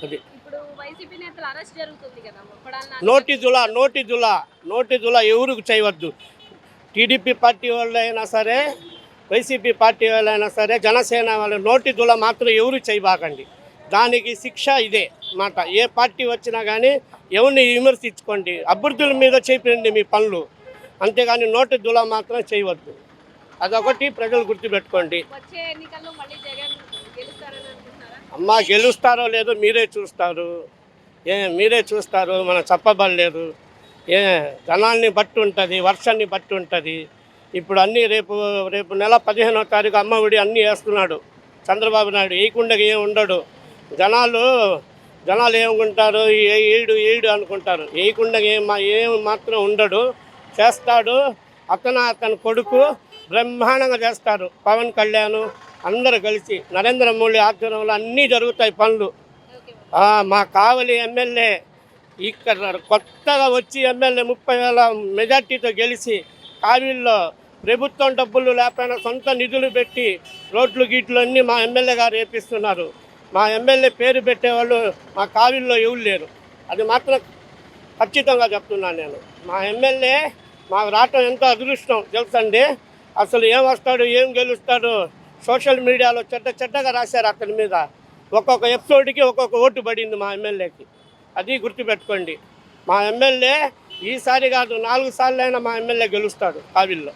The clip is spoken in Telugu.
అది ఇప్పుడు వైసీపీ నేతల అరెస్ట్ జరుగుతుంది కదా నోటి దులా ఎవరికి చేయవద్దు. టీడీపీ పార్టీ వాళ్ళైనా సరే, వైసీపీ పార్టీ వాళ్ళైనా సరే, జనసేన వాళ్ళు నోటి దులా మాత్రం ఎవరు చేయబాకండి. దానికి శిక్ష ఇదే మాట. ఏ పార్టీ వచ్చినా కానీ ఎవరిని విమర్శించుకోండి, అభివృద్ధుల మీద చేయండి మీ పనులు, అంతేగాని నోటి దులా మాత్రం చేయవద్దు. అదొకటి ప్రజలు గుర్తుపెట్టుకోండి. వచ్చే ఎన్నికల్లో మళ్ళీ జగన్ గెలుస్తారని అనుకుంటున్నారా? అమ్మ గెలుస్తారో లేదో మీరే చూస్తారు, మనం చెప్పబడలేదు. జనాల్ని బట్టి ఉంటుంది, వర్షాన్ని బట్టి ఉంటుంది. ఇప్పుడు అన్నీ రేపు నెల 15వ తారీఖు అమ్మఒడి అన్నీ వేస్తున్నాడు చంద్రబాబు నాయుడు. వేయకుండా ఏం ఉండడు. జనాలు ఏమనుకుంటారు, ఏడు అనుకుంటారు. వేయకుండా ఏం మాత్రం ఉండడు, చేస్తాడు. అతని కొడుకు బ్రహ్మాండంగా చేస్తారు. పవన్ కళ్యాణ్ అందరూ కలిసి నరేంద్ర మోడీ ఆధ్వర్యంలో అన్నీ జరుగుతాయి పనులు. మా కావలి ఎమ్మెల్యే ఇక్కడ కొత్తగా వచ్చి ఎమ్మెల్యే 30,000 మెజార్టీతో గెలిచి కావిల్లో ప్రభుత్వం డబ్బులు లేకపోయినా సొంత నిధులు పెట్టి రోడ్లు గీట్లు అన్నీ మా ఎమ్మెల్యే గారు వేపిస్తున్నారు. మా ఎమ్మెల్యే పేరు పెట్టేవాళ్ళు మా కావిల్లో ఎవరు లేరు. అది మాత్రం ఖచ్చితంగా చెప్తున్నాను నేను. మా ఎమ్మెల్యే మాకు రావటం ఎంతో అదృష్టం తెలుసండి. అసలు ఏం వస్తాడు, ఏం గెలుస్తాడు, సోషల్ మీడియాలో చెడ్డగా రాశారు అతని మీద. ఒక్కొక్క ఎపిసోడ్కి ఒక్కొక్క ఓటు పడింది మా ఎమ్మెల్యేకి. అది గుర్తుపెట్టుకోండి. మా ఎమ్మెల్యే ఈసారి కాదు 4 సార్లు అయినా మా ఎమ్మెల్యే గెలుస్తాడు కావిల్లో.